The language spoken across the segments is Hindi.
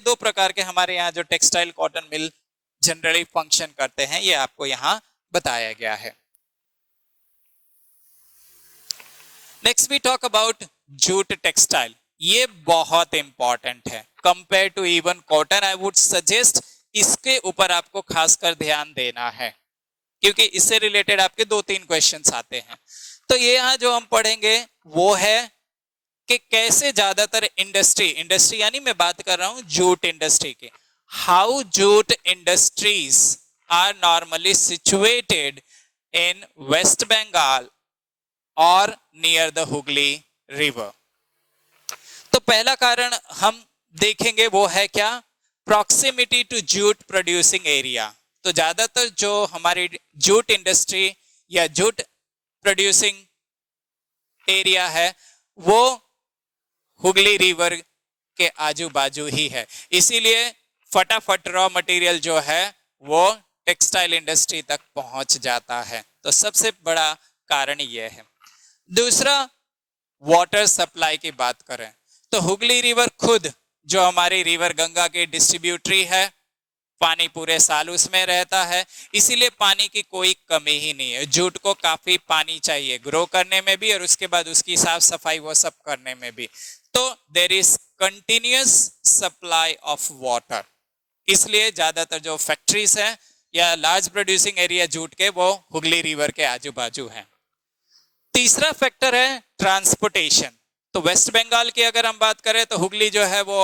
दो प्रकार के हमारे यहाँ जो textile cotton mill generally function करते हैं, ये आपको यहाँ बताया गया है। Next we talk about jute textile. ये बहुत इंपॉर्टेंट है compare to even cotton. I would suggest इसके ऊपर आपको खासकर ध्यान देना है, क्योंकि इससे रिलेटेड आपके 2-3 क्वेश्चंस आते हैं। तो ये यहाँ जो हम पढ़ेंगे वो है कि कैसे ज्यादातर इंडस्ट्री यानी मैं बात कर रहा हूं जूट इंडस्ट्री की, how jute industries are normally situated in West Bengal और नियर द हुगली रिवर। तो पहला कारण हम देखेंगे वो है क्या, proximity to jute producing area. तो ज्यादातर जो हमारी जूट इंडस्ट्री या जूट प्रोड्यूसिंग एरिया है वो हुगली रिवर के आजू बाजू ही है, इसीलिए फटाफट रॉ मटेरियल जो है वो टेक्सटाइल इंडस्ट्री तक पहुंच जाता है। तो सबसे बड़ा कारण यह है। दूसरा, वाटर सप्लाई की बात करें तो हुगली रिवर खुद जो हमारी रिवर गंगा की डिस्ट्रीब्यूटरी है, पानी पूरे साल उसमें रहता है, इसीलिए पानी की कोई कमी ही नहीं है। जूट को काफी पानी चाहिए ग्रो करने में भी और उसके बाद उसकी साफ सफाई वो सब करने में भी। तो there is continuous supply of water, इसलिए ज्यादातर जो फैक्ट्रीज हैं या लार्ज प्रोड्यूसिंग एरिया जूट के वो हुगली रिवर के आजू बाजू हैं। तीसरा फैक्टर है ट्रांसपोर्टेशन। तो वेस्ट बंगाल की अगर हम बात करें तो हुगली जो है वो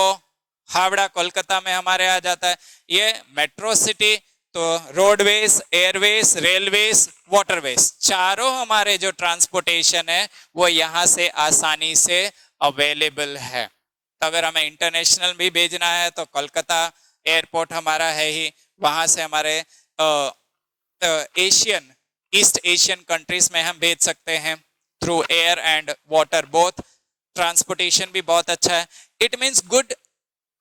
हावड़ा कोलकाता में हमारे आ जाता है। ये मेट्रो सिटी, तो रोडवेज, एयरवेज, रेलवेज, वाटरवेज, चारों हमारे जो ट्रांसपोर्टेशन है वो यहाँ से आसानी से अवेलेबल है। तो अगर हमें इंटरनेशनल भी भेजना है तो कोलकाता एयरपोर्ट हमारा है ही, वहां से हमारे एशियन ईस्ट एशियन कंट्रीज में हम भेज सकते हैं through air and water both. Transportation भी बहुत अच्छा है। It means good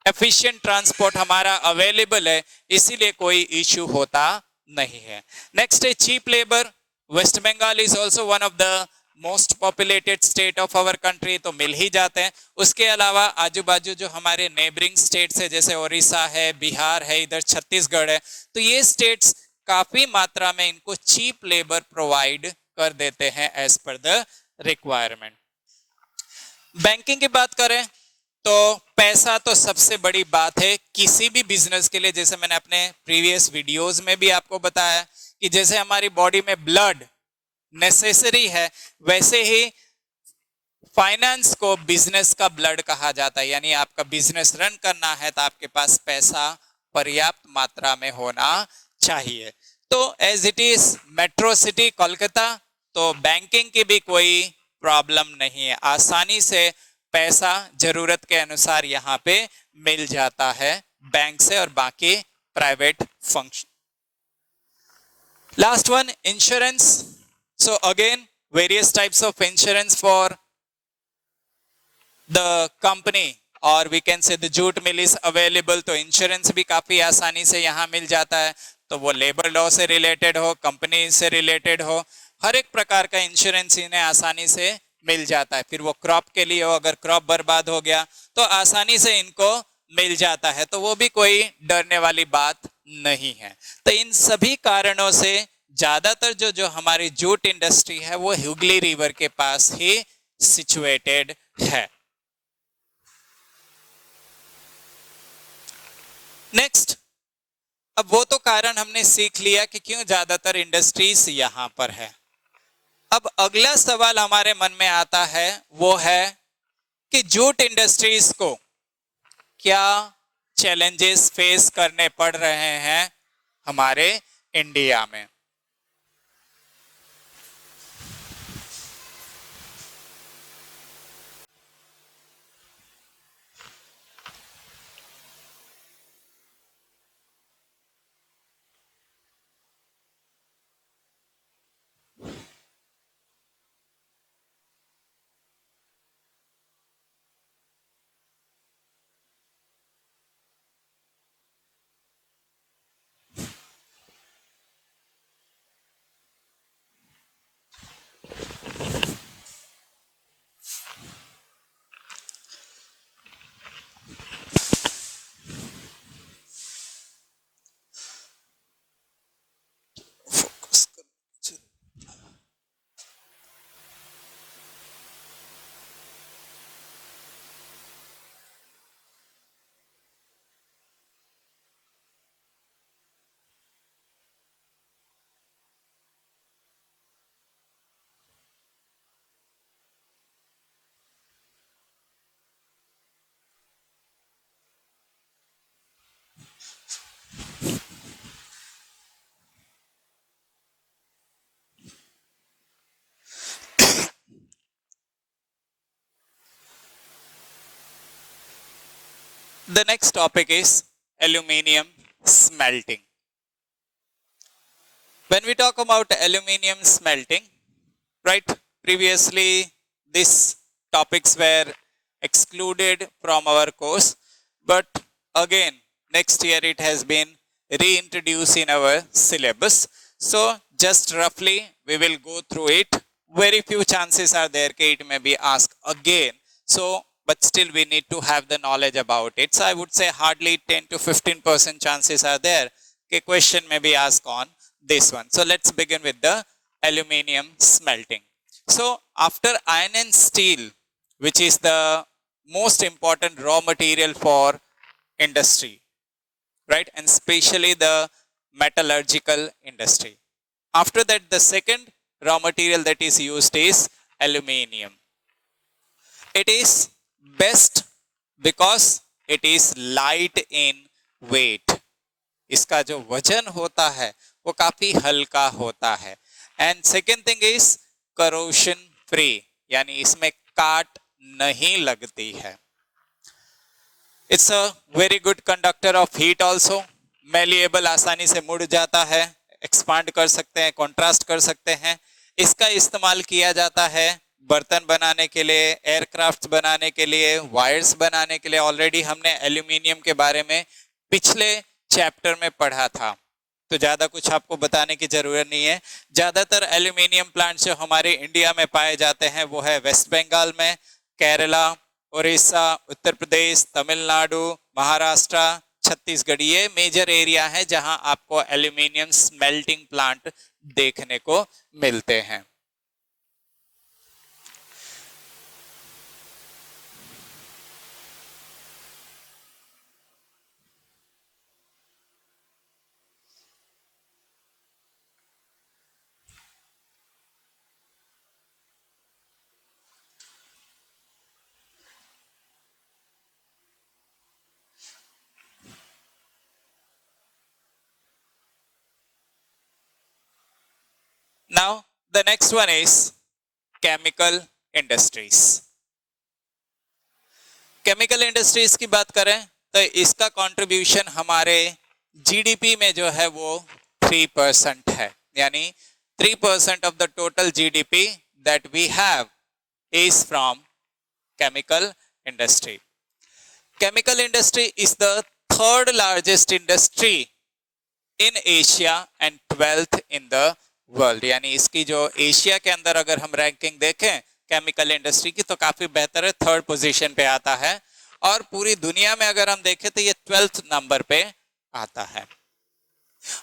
efficient transport हमारा अवेलेबल है, इसीलिए कोई इश्यू होता नहीं है। नेक्स्ट है cheap labour. West Bengal is also one of the most populated state of our country, तो मिल ही जाते हैं। उसके अलावा आजू बाजू जो हमारे नेबरिंग स्टेट्स है जैसे उड़ीसा है, बिहार है, इधर छत्तीसगढ़ है, तो ये स्टेट्स काफी मात्रा में इनको चीप लेबर प्रोवाइड कर देते हैं as per the requirement. Banking की बात करें तो पैसा तो सबसे बड़ी बात है किसी भी बिजनेस के लिए। जैसे मैंने अपने प्रीवियस वीडियोस में भी आपको बताया कि जैसे हमारी बॉडी में ब्लड नेसेसरी है, वैसे ही फाइनेंस को बिजनेस का ब्लड कहा जाता है। यानी आपका बिजनेस रन करना है तो आपके पास पैसा पर्याप्त मात्रा में होना चाहिए। तो as it is metro city Kolkata, तो बैंकिंग की भी कोई प्रॉब्लम नहीं है, आसानी से पैसा जरूरत के अनुसार यहाँ पे मिल जाता है बैंक से और बाकी private function. Last one, insurance. So again various types of insurance for the company और we can say the jute mill is available. तो इंश्योरेंस भी काफी आसानी से यहाँ मिल जाता है, तो वो लेबर लॉ से रिलेटेड हो, कंपनी से रिलेटेड हो, हर एक प्रकार का इंश्योरेंस इन्हें आसानी से मिल जाता है। फिर वो क्रॉप के लिए हो, अगर क्रॉप बर्बाद हो गया तो आसानी से इनको मिल जाता है, तो वो भी कोई डरने वाली बात नहीं है। तो इन सभी कारणों से ज्यादातर जो हमारी जूट इंडस्ट्री है वो हुगली रिवर के पास ही सिचुएटेड है। नेक्स्ट, अब वो तो कारण हमने सीख लिया कि क्यों ज्यादातर इंडस्ट्रीज यहां पर है। अब अगला सवाल हमारे मन में आता है वो है कि जूट इंडस्ट्रीज को क्या चैलेंजेस फेस करने पड़ रहे हैं हमारे इंडिया में। The next topic is aluminium smelting. When we talk about aluminium smelting, right, previously these topics were excluded from our course, but again next year it has been reintroduced in our syllabus. So just roughly we will go through it. Very few chances are there that it may be asked again, so but still we need to have the knowledge about it. So I would say hardly 10 to 15% chances are there that question may be asked on this one. So let's begin with the aluminium smelting. So after iron and steel, which is the most important raw material for industry, right, and especially the metallurgical industry, after that the second raw material that is used is aluminium. It is best because it is light in weight. इसका जो वजन होता है वो काफी हल्का होता है. And second thing is corrosion free, यानी इसमें काट नहीं लगती है. It's a very good conductor of heat also. Malleable, आसानी से मुड़ जाता है, एक्सपांड कर सकते हैं, कॉन्ट्रास्ट कर सकते हैं. इसका इस्तेमाल किया जाता है बर्तन बनाने के लिए, एयरक्राफ्ट बनाने के लिए, वायर्स बनाने के लिए. ऑलरेडी हमने एल्यूमिनियम के बारे में पिछले चैप्टर में पढ़ा था, तो ज्यादा कुछ आपको बताने की जरूरत नहीं है. ज्यादातर एल्यूमिनियम प्लांट जो हमारे इंडिया में पाए जाते हैं वो है वेस्ट बंगाल में, केरला, उड़ीसा, उत्तर प्रदेश, तमिलनाडु, महाराष्ट्र, छत्तीसगढ़. ये मेजर एरिया है जहां आपको एल्यूमिनियम स्मेल्टिंग प्लांट देखने को मिलते हैं. Now the next one is chemical industries. Chemical industries की बात करें तो इसका कंट्रीब्यूशन हमारे जीडीपी में जो है वो 3% है, यानी 3% of the total GDP that we have is from chemical industry. Chemical industry is the third largest industry in Asia and 12th in the world. यानी इसकी जो एशिया के अंदर अगर हम रैंकिंग देखें केमिकल इंडस्ट्री की तो काफी बेहतर है, थर्ड पोजीशन पे आता है. और पूरी दुनिया में अगर हम देखें तो ये 12th नंबर पे आता है.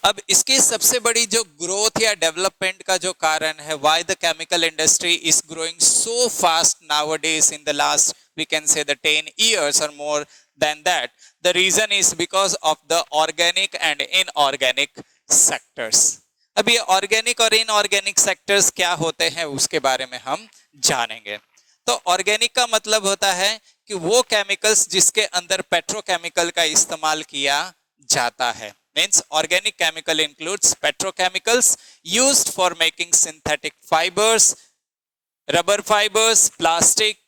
अब इसकी सबसे बड़ी जो ग्रोथ या डेवलपमेंट का जो कारण है, why the chemical industry is growing so fast nowadays in the last we can say the 10 years or more than that, the reason is because of the organic and inorganic sectors. अब ये ऑर्गेनिक और इनऑर्गेनिक सेक्टर्स क्या होते हैं उसके बारे में हम जानेंगे. तो ऑर्गेनिक का मतलब होता है कि वो केमिकल्स जिसके अंदर पेट्रोकेमिकल का इस्तेमाल किया जाता है. Means organic chemical includes petrochemicals used for making synthetic fibres, rubber fibres, plastic,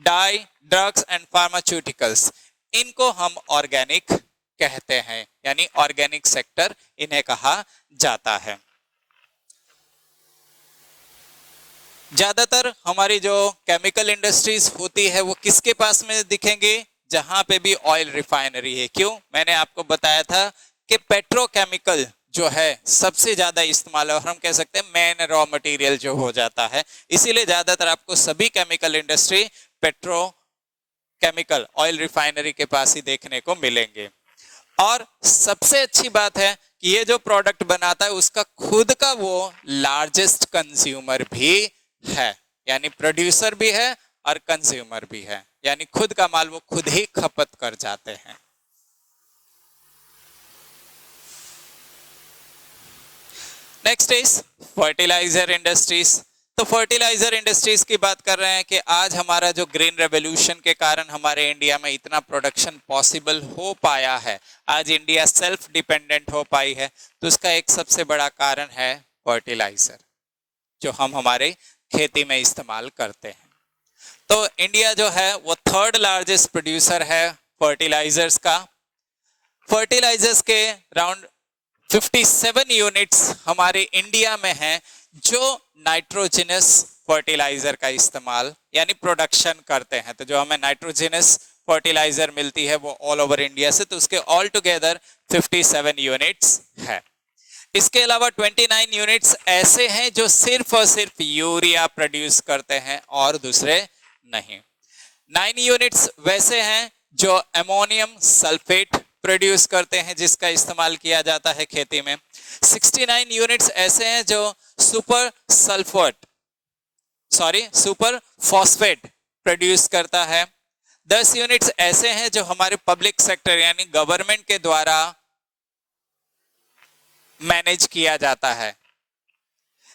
dye, drugs and pharmaceuticals. इनको हम ऑर्गेनिक कहते हैं, यानी ऑर्गेनिक सेक्टर इन्हें कहा जाता है. ज्यादातर हमारी जो केमिकल इंडस्ट्रीज होती है वो किसके पास में दिखेंगे? जहां पे भी ऑयल रिफाइनरी है. क्यों? मैंने आपको बताया था कि पेट्रोकेमिकल जो है सबसे ज्यादा इस्तेमाल है और हम कह सकते हैं मेन रॉ मटेरियल जो हो जाता है. इसीलिए ज्यादातर आपको सभी chemical industry petrochemical oil refinery के पास ही देखने को मिलेंगे. और सबसे अच्छी बात है कि ये जो प्रोडक्ट बनाता है उसका खुद का वो लार्जेस्ट कंज्यूमर भी है, यानी प्रोड्यूसर भी है और कंज्यूमर भी है, यानी खुद का माल वो खुद ही खपत कर जाते हैं. Next is fertiliser industries. तो फर्टिलाइजर इंडस्ट्रीज की बात कर रहे हैं कि आज हमारा जो ग्रीन रेवोल्यूशन के कारण हमारे इंडिया में इतना प्रोडक्शन पॉसिबल हो पाया है, आज इंडिया सेल्फ डिपेंडेंट हो पाई है, तो उसका एक सबसे बड़ा कारण है फर्टिलाइजर जो हम हमारे खेती में इस्तेमाल करते हैं. तो इंडिया जो है वो थर्ड लार्जेस्ट प्रोड्यूसर है फर्टिलाइजर्स का। फर्टिलाइजर्स के अराउंड 57 यूनिट्स हमारे इंडिया में हैं जो नाइट्रोजनस फर्टिलाइजर का इस्तेमाल यानी प्रोडक्शन करते हैं। तो जो हमें नाइट्रोजनस फर्टिलाइजर मिलती है वो ऑल ओवर इंडिया से, तो उसके ऑल टुगेदर 57 यूनिट्स है। इसके अलावा 29 यूनिट्स ऐसे हैं जो सिर्फ और सिर्फ यूरिया प्रोड्यूस करते हैं और दूसरे नहीं। 9 यूनिट्स वैसे हैं जो अमोनियम सल्फेट प्रोड्यूस करते हैं जिसका इस्तेमाल किया जाता है खेती में। 69 यूनिट्स ऐसे हैं जो सुपर फॉस्फेट प्रोड्यूस करता है। 10 यूनिट्स ऐसे हैं जो हमारे पब्लिक सेक्टर यानी गवर्नमेंट के द्वारा मैनेज किया जाता है।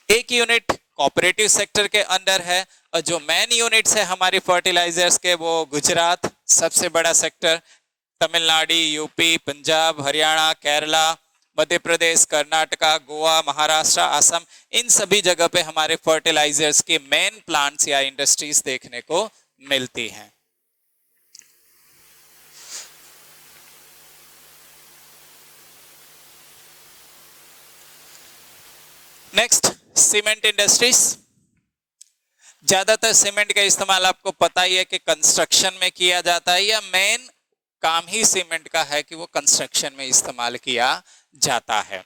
1 यूनिट कोऑपरेटिव सेक्टर के अंडर है और जो मेन यूनिट्स है हमारी फर्टिलाइजर्स के वो गुजरात सबसे बड़ा सेक्टर, तमिलनाडु, यूपी, पंजाब, हरियाणा, केरला, मध्य प्रदेश, कर्नाटका, गोवा, महाराष्ट्र, असम, इन सभी जगह पे हमारे फर्टिलाइजर्स के मेन प्लांट्स या इंडस्ट्रीज देखने को मिलती हैं। Next, cement industries. ज्यादातर सीमेंट का इस्तेमाल आपको पता ही है कि कंस्ट्रक्शन में किया जाता है, या मेन काम ही सीमेंट का है कि वो कंस्ट्रक्शन में इस्तेमाल किया जाता है।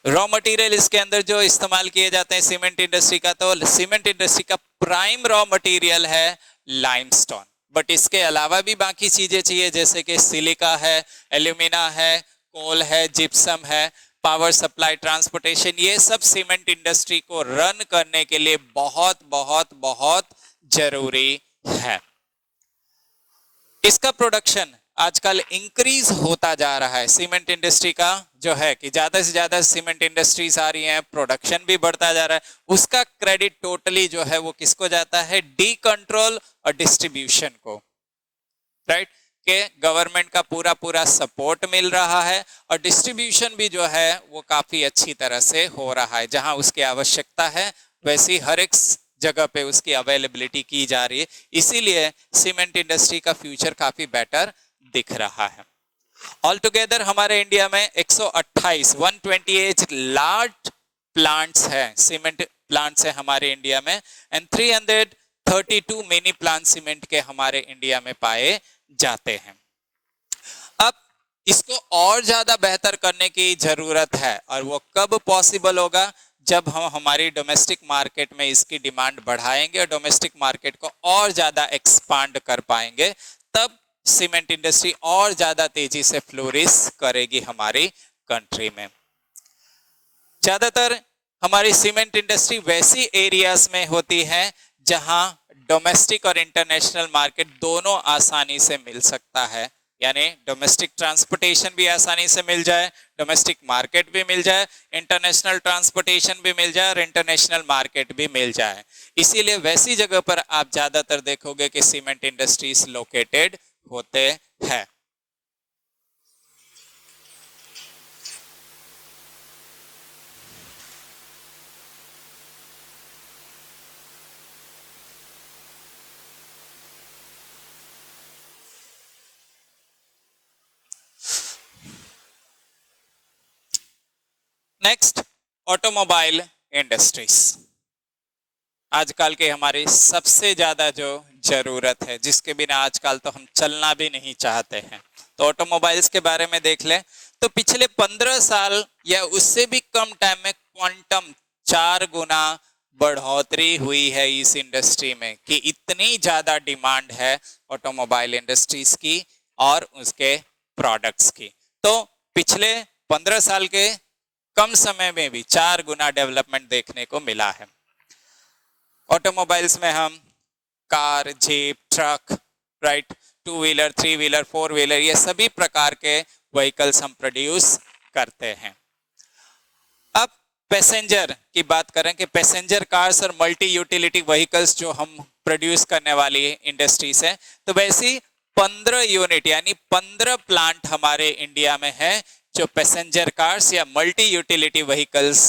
रॉ मटेरियल इसके अंदर जो इस्तेमाल किए जाते हैं सीमेंट इंडस्ट्री का, तो सीमेंट इंडस्ट्री का प्राइम रॉ मटेरियल है लाइमस्टोन, बट इसके अलावा भी बाकी चीजें चाहिए जैसे कि सिलिका है, एल्यूमिना है, कोल है, जिप्सम है, पावर सप्लाई, ट्रांसपोर्टेशन, ये सब सीमेंट इंडस्ट्री को रन करने के लिए बहुत बहुत बहुत जरूरी है। इसका प्रोडक्शन आजकल इंक्रीज होता जा रहा है। सीमेंट इंडस्ट्री का जो है कि ज्यादा से ज्यादा सीमेंट इंडस्ट्रीज आ रही हैं, प्रोडक्शन भी बढ़ता जा रहा है। उसका क्रेडिट टोटली जो है वो किसको जाता है? डी कंट्रोल और डिस्ट्रीब्यूशन को, राइट, के गवर्नमेंट का पूरा पूरा सपोर्ट मिल रहा है और डिस्ट्रीब्यूशन भी जो है वो काफी अच्छी तरह से हो रहा है। जहां उसकी आवश्यकता है वैसी हर एक जगह पे उसकी अवेलेबिलिटी की जा रही है। इसीलिए सीमेंट इंडस्ट्री का फ्यूचर काफी बेटर दिख रहा है। ऑल टुगेदर हमारे इंडिया में 128 लार्ज प्लांट्स हैं, सीमेंट प्लांट्स हैं हमारे इंडिया में, एंड 332 मिनी प्लांट सीमेंट के हमारे इंडिया में पाए जाते हैं। अब इसको और ज्यादा बेहतर करने की जरूरत है और वो कब पॉसिबल होगा? जब हम हमारी डोमेस्टिक मार्केट में इसकी डिमांड बढ़ाएंगे और डोमेस्टिक मार्केट को और ज्यादा एक्सपांड कर पाएंगे, तब सीमेंट इंडस्ट्री और ज्यादा तेजी से फ्लोरिश करेगी हमारी कंट्री में। ज्यादातर हमारी सीमेंट इंडस्ट्री वैसी एरियाज में होती है जहां डोमेस्टिक और इंटरनेशनल मार्केट दोनों आसानी से मिल सकता है, यानी डोमेस्टिक ट्रांसपोर्टेशन भी आसानी से मिल जाए, डोमेस्टिक मार्केट भी मिल जाए, इंटरनेशनल ट्रांसपोर्टेशन भी मिल जाए और इंटरनेशनल मार्केट भी मिल जाए। इसीलिए वैसी जगह पर आप ज्यादातर देखोगे कि सीमेंट इंडस्ट्रीज लोकेटेड होते हैं। Next, automobile industries. आजकल के हमारी सबसे ज्यादा जो जरूरत है, जिसके बिना आजकल तो हम चलना भी नहीं चाहते हैं, तो ऑटोमोबाइल्स के बारे में देख लें तो पिछले 15 साल या उससे भी कम टाइम में क्वांटम 4 गुना बढ़ोतरी हुई है इस इंडस्ट्री में, कि इतनी ज्यादा डिमांड है ऑटोमोबाइल इंडस्ट्रीज की और उसके प्रोडक्ट्स की। तो पिछले 15 साल के कम समय में भी 4 गुना डेवलपमेंट देखने को मिला है। ऑटोमोबाइल्स में हम car, jeep, truck, right, 2 wheeler, 3 wheeler, 4 wheeler, ये सभी प्रकार के व्हीकल्स हम प्रोड्यूस करते हैं। अब पैसेंजर की बात करें कि पैसेंजर कार्स और मल्टी यूटिलिटी व्हीकल्स जो हम प्रोड्यूस करने वाली इंडस्ट्रीज है, तो वैसी 15 यूनिट यानी 15 प्लांट हमारे इंडिया में है जो पैसेंजर कार्स या मल्टी यूटिलिटी व्हीकल्स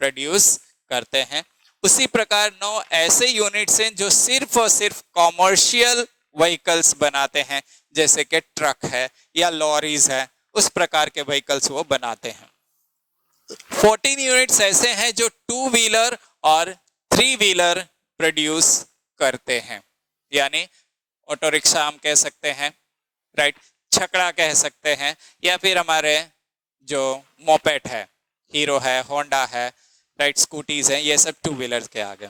प्रोड्यूस करते हैं। उसी प्रकार 9 ऐसे यूनिट्स हैं जो सिर्फ और सिर्फ कॉमर्शियल व्हीकल्स बनाते हैं, जैसे कि ट्रक है या लॉरीज है, उस प्रकार के व्हीकल्स वो बनाते हैं। 14 यूनिट्स ऐसे हैं जो 2 व्हीलर और 3 व्हीलर प्रोड्यूस करते हैं, यानी ऑटो रिक्शा हम कह सकते हैं, राइट, छकड़ा कह सकते हैं, या फिर हमारे जो मोपेट है, हीरो है, होंडा है, राइट, स्कूटीज हैं, ये सब 2 व्हीलर के आगे।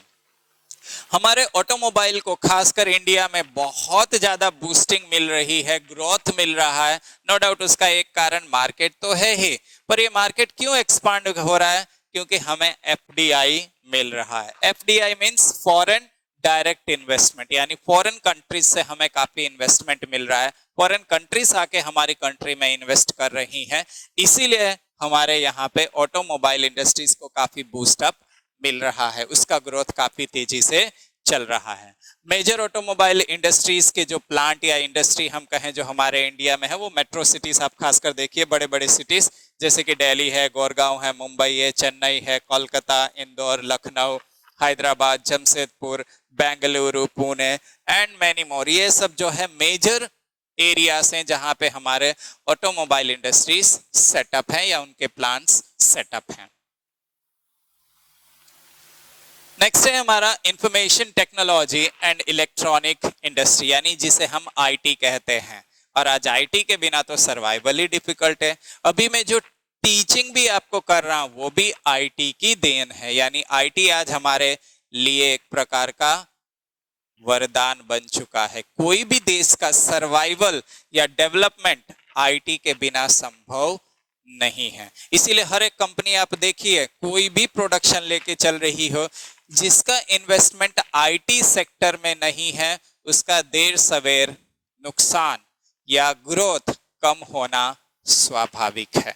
हमारे ऑटोमोबाइल को खासकर इंडिया में बहुत ज्यादा बूस्टिंग मिल रही है, ग्रोथ मिल रहा है। नो डाउट उसका एक कारण मार्केट तो है ही, पर ये मार्केट क्यों एक्सपांड हो रहा है? क्योंकि हमें एफडीआई मिल रहा है। FDI means foreign direct investment, यानी फॉरेन कंट्रीज से हमें काफी इन्वेस्टमेंट मिल रहा है। फॉरेन कंट्रीज आके हमारी कंट्री में इन्वेस्ट कर रही हैं, इसीलिए हमारे यहाँ पे ऑटोमोबाइल इंडस्ट्रीज को काफी बूस्ट अप मिल रहा है, उसका ग्रोथ काफी तेजी से चल रहा है। मेजर ऑटोमोबाइल इंडस्ट्रीज के जो प्लांट या इंडस्ट्री हम कहें जो हमारे इंडिया में है, वो मेट्रो सिटीज आप खासकर देखिए, बड़े बड़े सिटीज जैसे कि दिल्ली है, गुड़गांव है, मुंबई है, चेन्नई है, Kolkata, Indore, Lucknow, Hyderabad, Jamshedpur, Bengaluru, Pune and many more. ये सब जो है मेजर एरियाज हैं जहां पे हमारे ऑटोमोबाइल इंडस्ट्रीज सेटअप हैं या उनके प्लांट्स सेटअप हैं। नेक्स्ट है हमारा information technology and electronic industry, यानी जिसे हम आईटी कहते हैं। और आज आईटी के बिना तो सर्वाइवल ही डिफिकल्ट है। अभी मैं जो टीचिंग भी आपको कर रहा हूं वो भी आईटी की देन है, यानी आईटी आज हमारे लिए एक प्रकार का वरदान बन चुका है। कोई भी देश का सर्वाइवल या डेवलपमेंट आईटी के बिना संभव नहीं है। इसीलिए हर एक कंपनी आप देखिए, कोई भी प्रोडक्शन लेके चल रही हो, जिसका इन्वेस्टमेंट आईटी सेक्टर में नहीं है, उसका देर सवेर नुकसान या ग्रोथ कम होना स्वाभाविक है,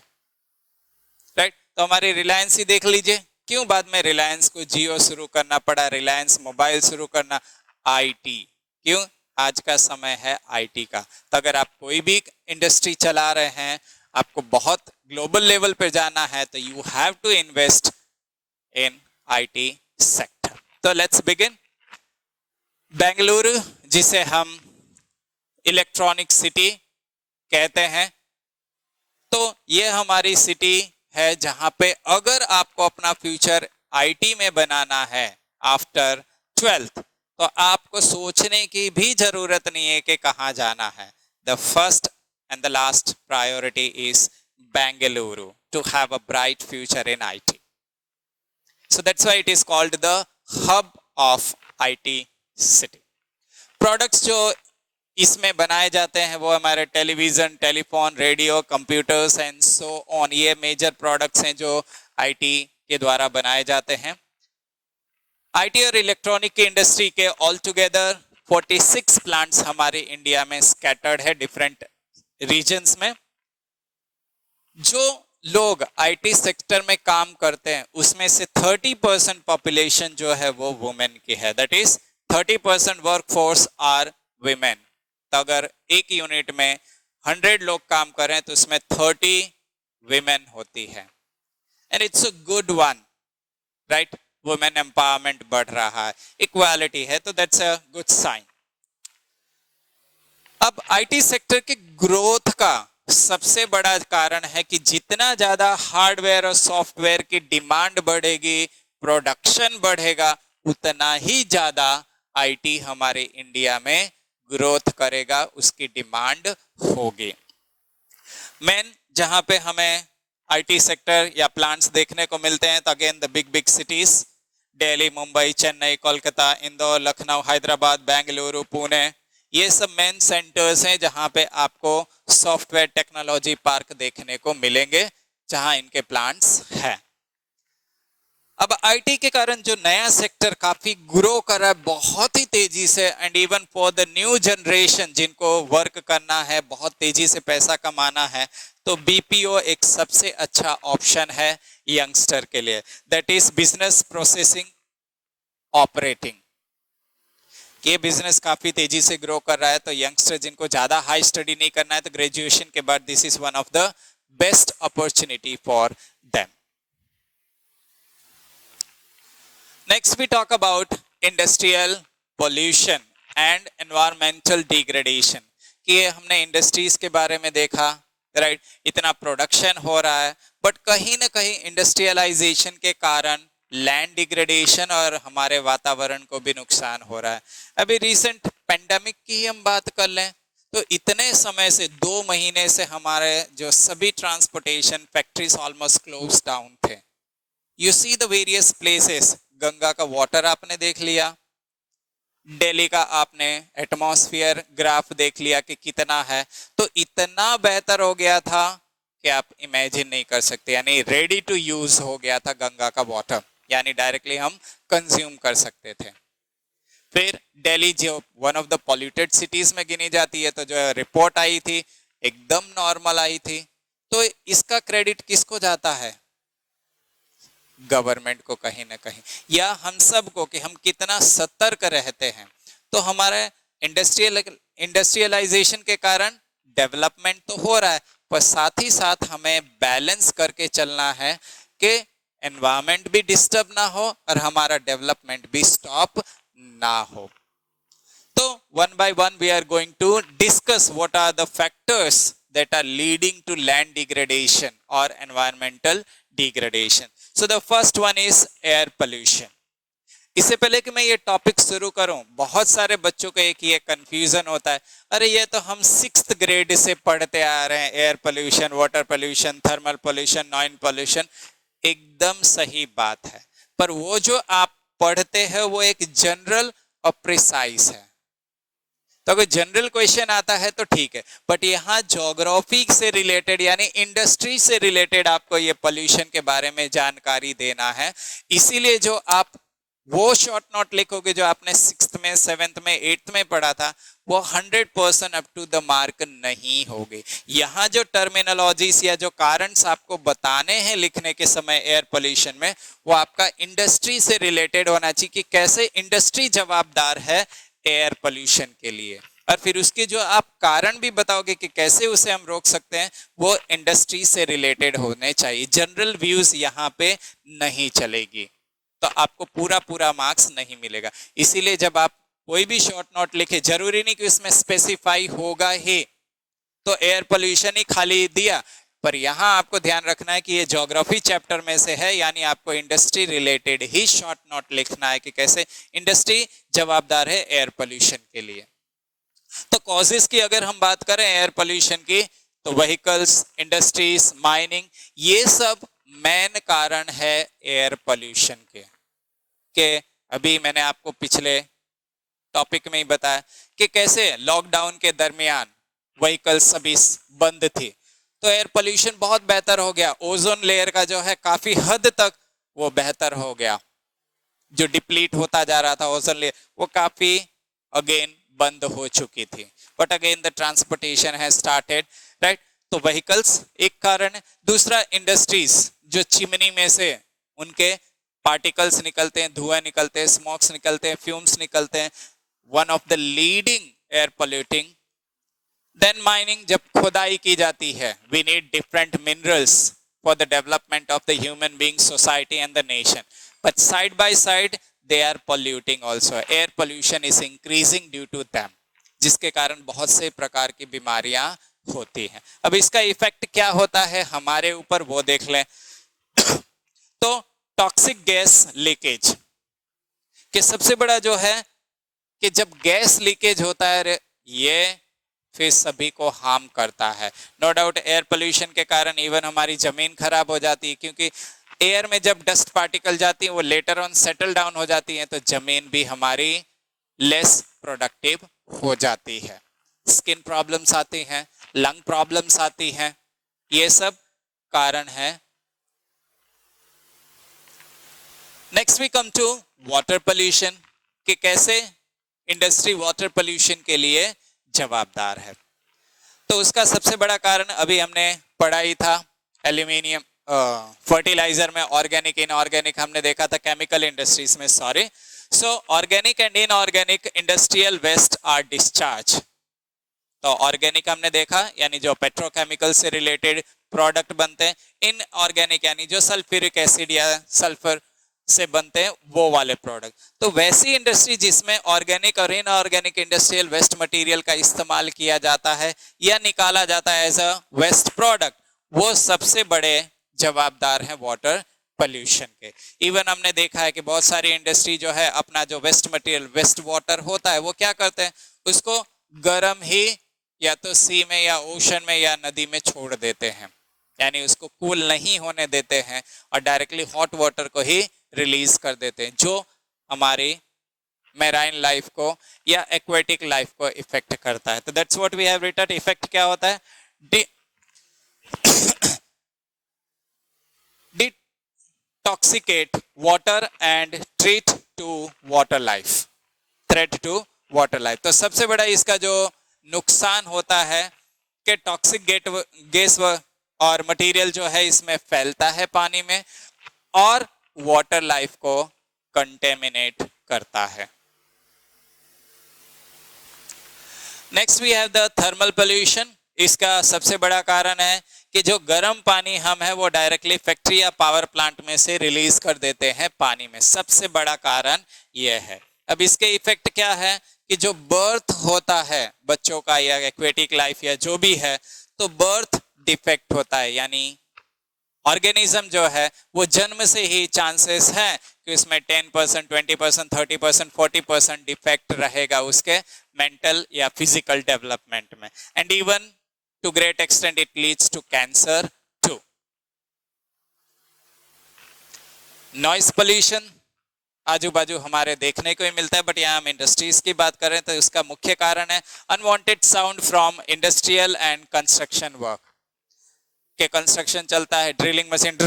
राइट। तो हमारी रिलायंस ही देख लीजिए, क्यों बाद में रिलायंस को जियो शुरू करना पड़ा, रिलायंस मोबाइल शुरू करना, आईटी। क्यों? आज का समय है आईटी का। तो अगर आप कोई भी इंडस्ट्री चला रहे हैं, आपको बहुत ग्लोबल लेवल पे जाना है, तो you have to invest in IT sector. तो लेट्स बिगिन। बेंगलुरु, जिसे हम इलेक्ट्रॉनिक सिटी कहते हैं, तो ये हमारी सिटी है जहां पे अगर आपको अपना फ्यूचर आईटी में बनाना है आफ्टर 12th, तो आपको सोचने की भी जरूरत नहीं है कि कहां जाना है। The first and the last priority is Bengaluru to have a bright future in IT. So that's why it is called the hub of IT city. Products जो इसमें बनाए जाते हैं वो हमारे television, telephone, radio, computers and so on, ये मेजर प्रोडक्ट्स हैं जो आईटी के द्वारा बनाए जाते हैं। आईटी और इलेक्ट्रॉनिक की इंडस्ट्री के ऑल टुगेदर 46 प्लांट्स हमारे इंडिया में स्कैटर्ड है डिफरेंट रीजन्स में। जो लोग आईटी सेक्टर में काम करते हैं उसमें से 30% पॉपुलेशन जो है वो वुमेन की है, that is 30% workforce are women. तो अगर एक यूनिट में 100 लोग काम कर रहे हैं तो उसमें 30 वुमेन होती है, and it's a good one, right. Women empowerment बढ़ रहा है, इक्वालिटी है, तो दैट्स अ गुड साइन। अब आईटी सेक्टर के ग्रोथ का सबसे बड़ा कारण है कि जितना ज्यादा हार्डवेयर और सॉफ्टवेयर की डिमांड बढ़ेगी, प्रोडक्शन बढ़ेगा, उतना ही ज्यादा आईटी हमारे इंडिया में ग्रोथ करेगा, उसकी डिमांड होगी। मेन जहां पे हमें आईटी सेक्टर या प्लांट्स देखने को मिलते हैं, तो again the big cities, Delhi, Mumbai, Chennai, Kolkata, Indore, Lucknow, Hyderabad, Bengaluru, Pune, ये सब मेन सेंटर्स हैं जहां पे आपको सॉफ्टवेयर टेक्नोलॉजी पार्क देखने को मिलेंगे, जहां इनके प्लांट्स हैं। अब आईटी के कारण जो नया सेक्टर काफी ग्रो कर रहा है बहुत ही तेजी से, and even for the new generation जिनको वर्क करना है, बहुत तेजी से पैसा कमाना है, तो बीपीओ एक सबसे अच्छा ऑप्शन है यंगस्टर के लिए, that is business processing operating. ये बिजनेस काफी तेजी से ग्रो कर रहा है, तो यंगस्टर जिनको ज्यादा हाई स्टडी नहीं करना है, तो ग्रेजुएशन के बाद this is one of the best opportunity for them. Next we talk about industrial pollution and environmental degradation, कि ये हमने इंडस्ट्रीज के बारे में देखा, राइट, इतना प्रोडक्शन हो रहा है, बट कहीं ना कहीं इंडस्ट्रियलाइजेशन के कारण लैंड डिग्रेडेशन और हमारे वातावरण को भी नुकसान हो रहा है। अभी रिसेंट पेंडेमिक की हम बात कर लें तो इतने समय से 2 महीने से हमारे जो सभी transportation factories almost close down थे। You see the various places, Ganga का वाटर आपने देख लिया, दिल्ली का आपने एटमॉस्फेयर ग्राफ देख लिया कि कितना है, तो इतना बेहतर हो गया था कि आप इमेजिन नहीं कर सकते, यानी रेडी टू यूज हो गया था गंगा का वाटर, यानी डायरेक्टली हम कंज्यूम कर सकते थे। फिर दिल्ली जो one of the polluted cities में गिनी जाती है, तो जो रिपोर्ट आई थी एकदम नॉर्मल आई थी, तो इसका क्रेडिट किसको जाता है? गवर्नमेंट को कहीं ना कहीं, या हम सब को, कि हम कितना सतर्क रहते हैं। तो हमारे इंडस्ट्रियलाइजेशन के कारण डेवलपमेंट तो हो रहा है, पर साथ ही साथ हमें बैलेंस करके चलना है कि एनवायरनमेंट भी डिस्टर्ब ना हो और हमारा डेवलपमेंट भी स्टॉप ना हो। तो one by one we are going to discuss what are the factors that are leading to land degradation or environmental degradation. So the first one is air pollution. इससे पहले कि मैं ये टॉपिक शुरू करूं, बहुत सारे बच्चों को एक ये कंफ्यूजन होता है, अरे ये तो हम 6th ग्रेड से पढ़ते आ रहे हैं, air pollution, water pollution, thermal pollution, noise pollution. एकदम सही बात है, पर वो जो आप पढ़ते हैं वो एक जनरल और प्रिसाइज है। तो अगर जनरल क्वेश्चन आता है तो ठीक है, बट यहाँ ज्योग्राफी से रिलेटेड यानी इंडस्ट्री से रिलेटेड आपको ये पोल्यूशन के बारे में जानकारी देना है। इसीलिए जो आप वो शॉर्ट नोट लिखोगे जो आपने 6th में, 7th में, 8th में पढ़ा था, वो 100% अप टू द मार्क नहीं होगी। यहाँ जो टर्मिनोलॉजीज या जो कारणस आपको बताने हैं लिखने के समय एयर पोल्यूशन में, वो आपका इंडस्ट्री से रिलेटेड होना चाहिए कि कैसे इंडस्ट्री जवाबदार है एयर पोल्यूशन के लिए, और फिर उसके जो आप कारण भी बताओगे कि कैसे उसे हम रोक सकते हैं, वो इंडस्ट्री से रिलेटेड होने चाहिए। जनरल व्यूज यहाँ पे नहीं चलेगी, तो आपको पूरा मार्क्स नहीं मिलेगा। इसीलिए जब आप कोई भी शॉर्ट नोट लिखे, जरूरी नहीं कि उसमें स्पेसिफाई होगा ही तो एयर पोल्यूशन ही खाली दिया, पर यहाँ आपको ध्यान रखना है कि ये ज्योग्राफी चैप्टर में से है, यानी आपको इंडस्ट्री रिलेटेड ही शॉर्ट नोट लिखना है कि कैसे इंडस्ट्री जवाबदार है एयर पोल्यूशन के लिए। तो कॉजेस की अगर हम बात करें एयर पोल्यूशन की, तो व्हीकल्स, इंडस्ट्रीज, माइनिंग, ये सब मेन कारण है एयर पोल्यूशन के अभी मैंने आपको पिछले टॉपिक में ही बताया कि कैसे लॉकडाउन के दरमियान व्हीकल्स सभी बंद थी, तो एयर पोल्यूशन बहुत बेहतर हो गया। ओजोन लेयर का जो है काफी हद तक वो बेहतर हो गया, जो डिप्लीट होता जा रहा था ओजोन लेयर, वो काफी अगेन बंद हो चुकी थी। बट अगेन द ट्रांसपोर्टेशन है स्टार्टेड, राइट। तो व्हीकल्स एक कारण है। दूसरा इंडस्ट्रीज, जो चिमनी में से उनके पार्टिकल्स निकलते हैं, धुआं निकलते हैं, स्मोक्स निकलते हैं, फ्यूम्स निकलते हैं, one of the leading air polluting. Then mining, जब खुदाई की जाती है, we need different minerals for the development of the human being, society and the nation, but side by side they are polluting also. Air pollution is increasing due to them, जिसके कारण बहुत से प्रकार की बीमारियां होती हैं। अब इसका इफेक्ट क्या होता है हमारे ऊपर, वो देख लें। तो टॉक्सिक गैस लीकेज के सबसे बड़ा जो है कि जब गैस लीकेज होता है, ये फिर सभी को हार्म करता है। नो डाउट एयर पोल्यूशन के कारण इवन हमारी जमीन खराब हो जाती है, क्योंकि एयर में जब डस्ट पार्टिकल जाती है वो लेटर ऑन सेटल डाउन हो जाती है, तो जमीन भी हमारी लेस प्रोडक्टिव हो जाती है। स्किन प्रॉब्लम्स आती हैं, लंग प्रॉब्लम्स आती हैं, ये सब कारण है। Next we come to water pollution, कि कैसे इंडस्ट्री वाटर पोल्यूशन के लिए जवाबदार है। तो उसका सबसे बड़ा कारण अभी हमने पढ़ा ही था, एल्यूमिनियम फर्टिलाइजर में ऑर्गेनिक, इनऑर्गेनिक हमने देखा था, केमिकल इंडस्ट्रीज में, sorry. So organic and inorganic industrial waste are discharge. तो ऑर्गेनिक हमने देखा यानी जो पेट्रोकेमिकल से रिलेटेड प्रोडक्ट बनते हैं, इनऑर्गेनिक यानी जो सल्फ्यूरिक एसिड या सल्फर से बनते हैं वो वाले प्रोडक्ट। तो वैसी इंडस्ट्री जिसमें ऑर्गेनिक और इनऑर्गेनिक इंडस्ट्रियल वेस्ट मटेरियल का इस्तेमाल किया जाता है या निकाला जाता है एज अ वेस्ट प्रोडक्ट, वो सबसे बड़े जवाबदार हैं वाटर पोल्यूशन के। इवन हमने देखा है कि बहुत सारी इंडस्ट्री जो है अपना जो वेस्ट मटेरियल, वेस्ट वाटर होता है, वो क्या करते हैं, उसको गर्म ही या तो सी में या ओशन में या नदी में छोड़ देते हैं, यानी उसको कूल नहीं होने देते हैं और डायरेक्टली हॉट वाटर को ही रिलीज कर देते हैं, जो हमारी मैराइन लाइफ को या एक्वेटिक लाइफ को इफेक्ट करता है। तो that's what we have written. Effect क्या होता है, detoxicate water and treat to water life, threat to water life. तो सबसे बड़ा इसका जो नुकसान होता है कि टॉक्सिक गैस और मटेरियल जो है इसमें फैलता है पानी में और वाटर लाइफ को कंटेमिनेट करता है। Next we have the thermal pollution. इसका सबसे बड़ा कारण है कि जो गर्म पानी हम है वो डायरेक्टली फैक्ट्री या पावर प्लांट में से रिलीज कर देते हैं पानी में, सबसे बड़ा कारण यह है। अब इसके इफेक्ट क्या है कि जो बर्थ होता है बच्चों का या एक्वेटिक लाइफ या जो भी है, तो बर्थ डिफेक्ट होता है, यानी ऑर्गेनिज्म जो है वो जन्म से ही चांसेस है कि उसमें 10%, 20%, 30%, 40% डिफेक्ट रहेगा उसके मेंटल या फिजिकल डेवलपमेंट में, and even to great extent it leads to cancer too. Noise pollution आजू बाजू हमारे देखने को ही मिलता है, बट यहाँ हम इंडस्ट्रीज की बात कर रहे हैं तो इसका मुख्य कारण है unwanted sound from industrial and construction work. के कंस्ट्रक्शन चलता है, ड्रिलिंग मशीन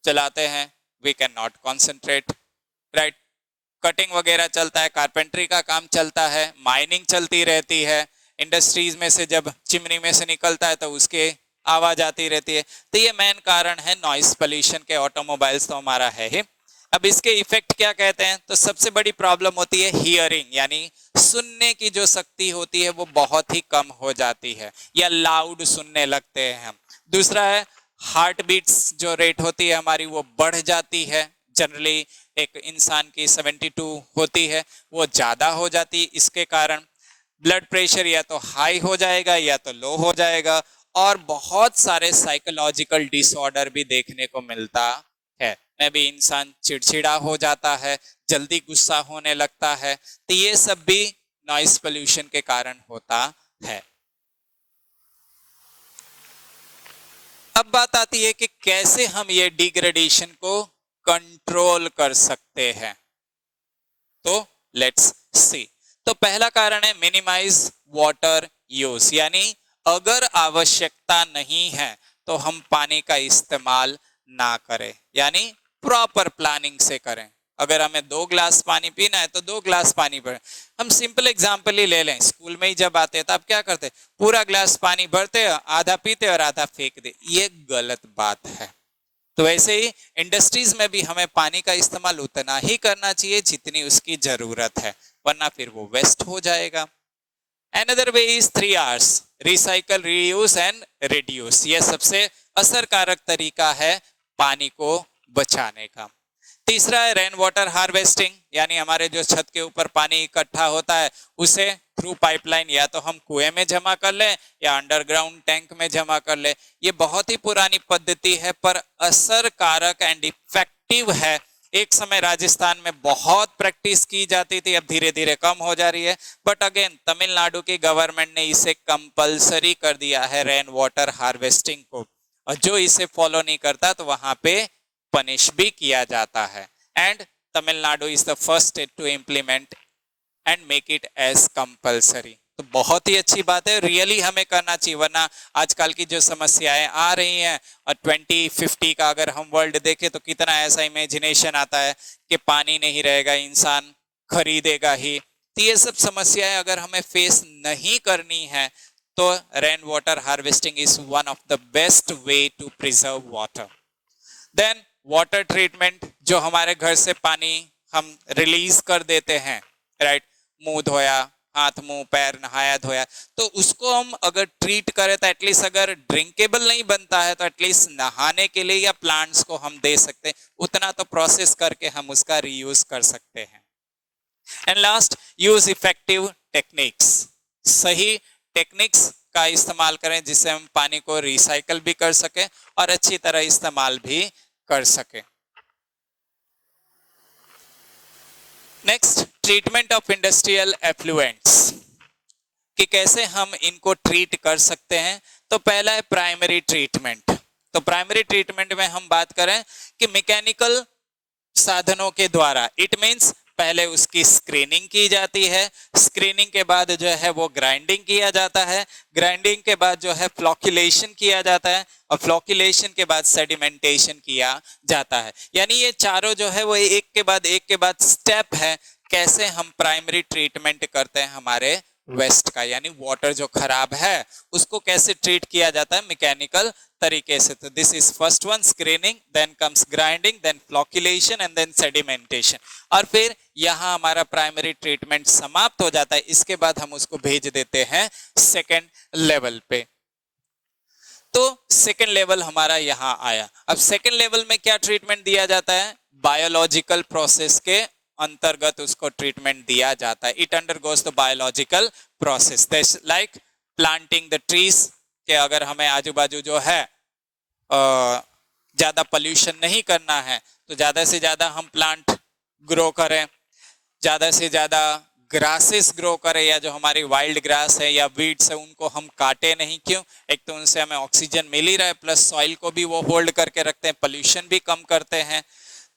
चलाते हैं, we can not concentrate, right. Cutting वगैरह चलता है, कारपेंट्री का काम चलता है, माइनिंग चलती रहती है, इंडस्ट्रीज में से जब चिमनी में से निकलता है तो उसके आवाज आती रहती है। तो ये मेन कारण है नॉइस पोल्यूशन के। ऑटोमोबाइल्स तो हमारा है ही। अब इसके इफेक्ट क्या कहते हैं, तो सबसे बड़ी प्रॉब्लम होती है हियरिंग, यानी सुनने की जो शक्ति होती है वो बहुत ही कम हो जाती है या लाउड सुनने लगते हैं हम। दूसरा है हार्ट बीट्स जो रेट होती है हमारी वो बढ़ जाती है। जनरली एक इंसान की 72 होती है, वो ज्यादा हो जाती है। इसके कारण ब्लड प्रेशर या तो हाई हो जाएगा या तो लो हो जाएगा, और बहुत सारे साइकोलॉजिकल डिसऑर्डर भी देखने को मिलता है। में भी इंसान चिड़चिड़ा हो जाता है, जल्दी गुस्सा होने लगता है। तो ये सब भी नॉइस पोल्यूशन के कारण होता है। अब बात आती है कि कैसे हम ये डिग्रेडेशन को कंट्रोल कर सकते हैं। तो लेट्स सी। तो पहला कारण है मिनिमाइज वाटर यूज, यानी अगर आवश्यकता नहीं है तो हम पानी का इस्तेमाल ना करें, यानी प्रॉपर प्लानिंग से करें। अगर हमें 2 ग्लास पानी पीना है तो 2 ग्लास पानी भरें। हम सिंपल एग्जांपल ही ले लें, स्कूल में ही जब आते हैं तब क्या करते, पूरा ग्लास पानी भरते, आधा पीते और आधा फेंक दे। ये गलत बात है। तो वैसे ही इंडस्ट्रीज में भी हमें पानी का इस्तेमाल उतना ही करना चाहिए जितनी उसकी जरूरत है, वरना फिर वो वेस्ट हो जाएगा। Another way is 3 R's, recycle, reuse and reduce। यह सबसे असरकारक तरीका है पानी को बचाने का। तीसरा है रेन वाटर हार्वेस्टिंग, यानी हमारे जो छत के ऊपर पानी इकट्ठा होता है उसे थ्रू पाइपलाइन या तो हम कुएं में जमा कर लें या अंडरग्राउंड टैंक में जमा कर लें। ये बहुत ही पुरानी पद्धति है पर असरकारक एंड इफेक्टिव है। एक समय राजस्थान में बहुत प्रैक्टिस की जाती थी, अब धीरे धीरे कम हो जा रही है, बट अगेन तमिलनाडु की गवर्नमेंट ने इसे कंपलसरी कर दिया है रेन वाटर हार्वेस्टिंग को, और जो इसे फॉलो नहीं करता तो वहां पे पनिश भी किया जाता है। And Tamil Nadu is the first state to implement and make it as compulsory. तो बहुत ही अच्छी बात है, रियली हमें करना चाहिए, वरना आजकल की जो समस्याएं आ रही हैं और 2050 का अगर हम वर्ल्ड देखें तो कितना ऐसा इमेजिनेशन आता है कि पानी नहीं रहेगा, इंसान खरीदेगा ही। तो ये सब समस्याएं अगर हमें फेस नहीं करनी है तो rain water harvesting is one of the best way to preserve water. Then water treatment, जो हमारे घर से पानी हम रिलीज कर देते हैं, राइट, मुंह धोया, हाथ मुंह पैर नहाया धोया, तो उसको हम अगर ट्रीट करें तो एटलीस्ट अगर ड्रिंकेबल नहीं बनता है तो एटलीस्ट नहाने के लिए या प्लांट्स को हम दे सकते हैं, उतना तो प्रोसेस करके हम उसका रीयूज कर सकते हैं। And last, use effective techniques. सही टेक्निक्स का इस्तेमाल करें जिससे हम पानी को रिसाइकल भी कर सके और अच्छी तरह इस्तेमाल भी कर सके। Next, treatment of industrial effluents, कि कैसे हम इनको ट्रीट कर सकते हैं। तो पहला है प्राइमरी ट्रीटमेंट। तो प्राइमरी ट्रीटमेंट में हम बात करें कि मैकेनिकल साधनों के द्वारा, इट मींस पहले उसकी स्क्रीनिंग की जाती है, स्क्रीनिंग के बाद जो है वो ग्राइंडिंग किया जाता है, ग्राइंडिंग के बाद जो है फ्लोकुलेशन किया जाता है और फ्लोकुलेशन के बाद सेडिमेंटेशन किया जाता है। यानी ये चारों जो है वो एक के बाद स्टेप है कैसे हम प्राइमरी ट्रीटमेंट करते हैं हमारे वेस्ट का, यानी वाटर जो खराब है उसको कैसे ट्रीट किया जाता है मैकेनिकल तरीके से। तो this is first one, screening, then comes grinding, then flocculation and then sedimentation. और फिर यहाँ हमारा प्राइमरी ट्रीटमेंट समाप्त हो जाता है। इसके बाद हम उसको भेज देते हैं सेकेंड लेवल पे। तो सेकेंड लेवल हमारा यहाँ आया। अब सेकेंड लेवल में क्या ट्रीटमेंट दिया जाता है? बायोलॉजिकल प्रोसेस के अंतर्गत उसको ट्रीटमेंट दिया जाता है। It undergoes the biological process, like planting the trees, कि अगर हमें आजू बाजू जो है ज्यादा पोल्यूशन नहीं करना है तो ज्यादा से ज्यादा हम प्लांट ग्रो करें, ज्यादा से ज्यादा ग्रासेस ग्रो करें, या जो हमारी वाइल्ड ग्रास है या वीड्स है उनको हम काटे नहीं। क्यों? एक तो उनसे हमें ऑक्सीजन मिल ही रहा है, प्लस सॉइल को भी वो होल्ड करके रखते हैं, पोल्यूशन भी कम करते हैं।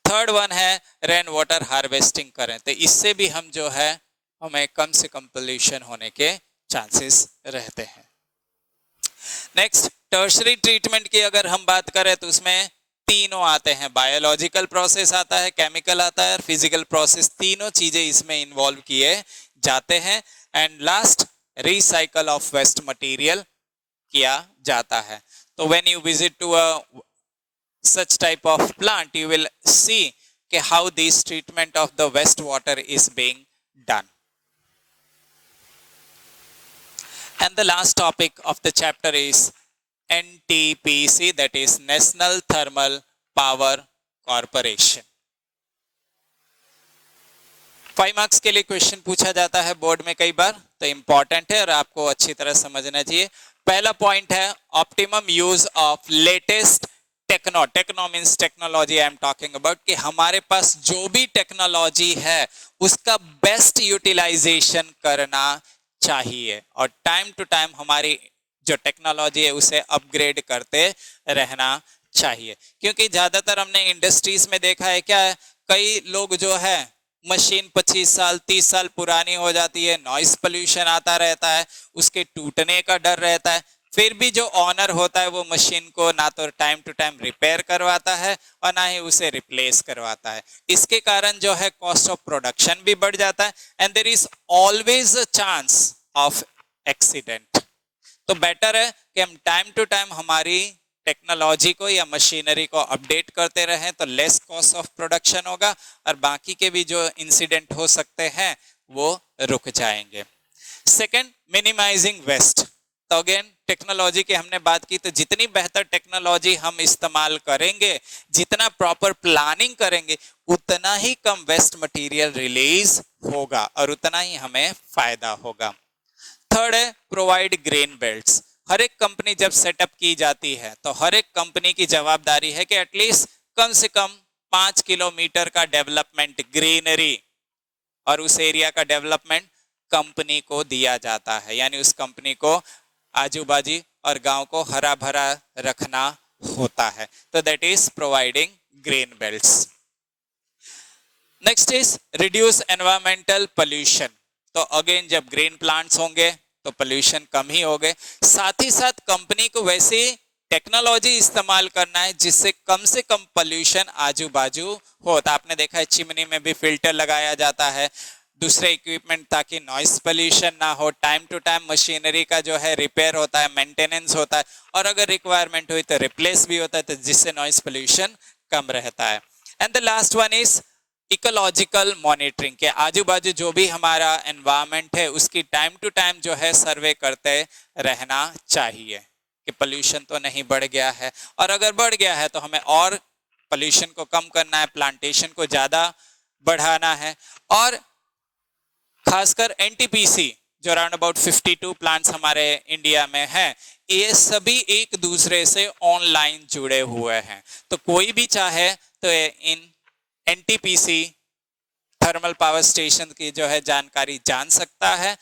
थर्ड वन है रेन वाटर हार्वेस्टिंग करें, तो इससे भी हम जो है हमें कम से कम पोल्यूशन होने के चांसेस रहते हैं। नेक्स्ट, टर्शरी ट्रीटमेंट की अगर हम बात करें तो उसमें तीनों आते हैं, बायोलॉजिकल प्रोसेस आता है, केमिकल आता है और फिजिकल प्रोसेस, तीनों चीजें इसमें इन्वॉल्व किए जाते हैं। And last, recycle of waste material किया जाता है। तो when you visit to a such type of plant, you will see how this treatment of the wastewater is being done. And the last topic of the chapter is NTPC, that is National Thermal Power Corporation. 5 marks के लिए क्वेश्चन पूछा जाता है बोर्ड में कई बार, तो इंपॉर्टेंट है और आपको अच्छी तरह समझना चाहिए। पहला पॉइंट है optimum use of latest techno means technology I am talking about, कि हमारे पास जो भी टेक्नोलॉजी है उसका बेस्ट यूटिलाइजेशन करना चाहिए और टाइम टू टाइम हमारी जो टेक्नोलॉजी है उसे अपग्रेड करते रहना चाहिए। क्योंकि ज्यादातर हमने इंडस्ट्रीज में देखा है क्या है, कई लोग जो है मशीन 25 साल 30 साल पुरानी हो जाती है, नॉइस पोल्यूशन आता रहता है, उसके टूटने का डर रहता है, फिर भी जो ऑनर होता है वो मशीन को ना तो टाइम टू टाइम रिपेयर करवाता है और ना ही उसे रिप्लेस करवाता है। इसके कारण जो है कॉस्ट ऑफ प्रोडक्शन भी बढ़ जाता है and there is always a chance of accident. तो बेटर है कि हम टाइम टू टाइम हमारी टेक्नोलॉजी को या मशीनरी को अपडेट करते रहें, तो लेस कॉस्ट ऑफ प्रोडक्शन होगा और बाकी के भी जो इंसिडेंट हो सकते हैं वो रुक जाएंगे। Second, minimising waste. तो अगेन टेक्नोलॉजी की हमने बात की, तो जितनी बेहतर टेक्नोलॉजी हम इस्तेमाल करेंगे, जितना प्रॉपर प्लानिंग करेंगे, उतना ही कम वेस्ट मटेरियल रिलीज होगा और उतना ही हमें फायदा होगा। थर्ड है प्रोवाइड ग्रीन बेल्ट्स। हर एक कंपनी जब सेटअप की जाती है तो हर एक कंपनी की जवाबदारी है कि एटलीस्ट कम से कम 5 किलोमीटर का डेवलपमेंट ग्रीनरी और उस एरिया का डेवलपमेंट कंपनी को दिया जाता है, यानी उस कंपनी को आजू बाजू और गांव को हरा भरा रखना होता है। तो that is providing green belts. Next is reduce environmental pollution. तो अगेन जब ग्रीन प्लांट्स होंगे तो पोल्यूशन कम ही होंगे। साथ ही साथ कंपनी को वैसी टेक्नोलॉजी इस्तेमाल करना है जिससे कम से कम पोल्यूशन आजू बाजू हो। तो आपने देखा है चिमनी में भी फिल्टर लगाया जाता है, दूसरे इक्विपमेंट, ताकि नॉइस पोल्यूशन ना हो। टाइम टू टाइम मशीनरी का जो है रिपेयर होता है, मेंटेनेंस होता है और अगर रिक्वायरमेंट हुई तो रिप्लेस भी होता है, तो जिससे नॉइस पोल्यूशन कम रहता है। And the last one is ecological monitoring के आजू बाजू जो भी हमारा एनवायरनमेंट है उसकी टाइम टू टाइम जो है सर्वे करते रहना चाहिए कि पोल्यूशन तो नहीं बढ़ गया है, और अगर बढ़ गया है तो हमें और पोल्यूशन को कम करना है, प्लांटेशन को ज्यादा बढ़ाना है। और खासकर एनटीपीसी जो अराउंड अबाउट 52 प्लांट्स हमारे इंडिया में हैं, ये सभी एक दूसरे से ऑनलाइन जुड़े हुए हैं। तो कोई भी चाहे तो इन एनटीपीसी थर्मल पावर स्टेशन की जो है जानकारी जान सकता है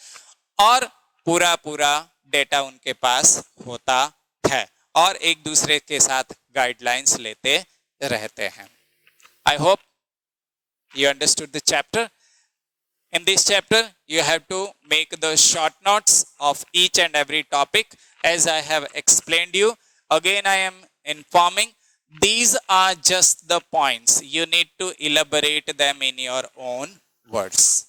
और पूरा डेटा उनके पास होता है और एक दूसरे के साथ गाइडलाइंस लेते रहते हैं। I hope you understood the chapter. In this chapter, you have to make the short notes of each and every topic as I have explained you. Again, I am informing these are just the points. You need to elaborate them in your own words.